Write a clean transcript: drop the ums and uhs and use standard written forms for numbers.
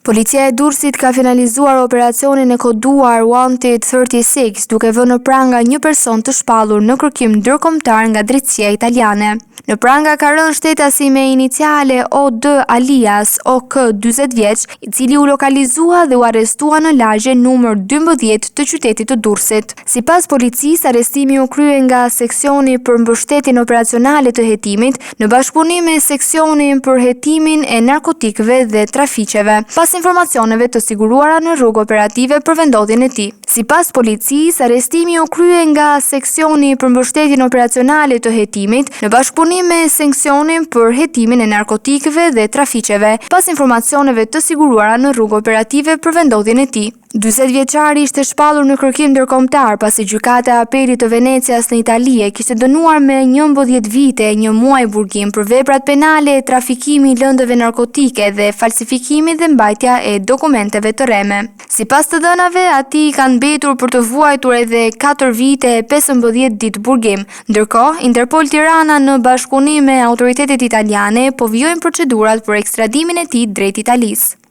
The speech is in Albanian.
Policia e Durrësit ka finalizuar operacionin e koduar Wanted 36 duke vënë në pranga një person të shpallur në kërkim ndërkombëtar nga drejtësia italiane. Në pranga ka rënë shtetasi me iniciale OD alias OK 40 vjeç, i cili u lokalizua dhe u arrestua në lagje numër 12 të qytetit të Durrësit. Sipas policisë, arrestimi u krye nga seksioni për mbështetjen operacionale të hetimit në bashkëpunim me seksionin për hetimin e narkotikëve dhe trafiqeve, pas informacioneve të siguruara në rrugë operative për vendodhjen e tij. Sipas policisë, arrestimi u krye nga seksioni për mbështetjen operacionale të hetimit në bashkëpunim me seksionin për hetimin e narkotikëve dhe trafiqeve, pas informacioneve të siguruara në rrugë operative për vendodhjen e tij. 40 vjeçari ishte shpallur në kërkim ndërkombëtar pasi gjykata e apelit të Venecias në Itali e kishte dënuar me 11 vite e 1 muaj burgim për veprat penale, trafikimi i lëndëve narkotike dhe falsifikimi dhe mbajtja e dokumenteve të rreme. Sipas të dhënave, ati kanë mbetur për të vuajtur edhe 4 vite e 15 ditë burgim. Ndërkohë, Interpol Tirana në bashkëpunim me autoritetet italiane po vijojnë procedurat për ekstradimin e tij drejt Italisë.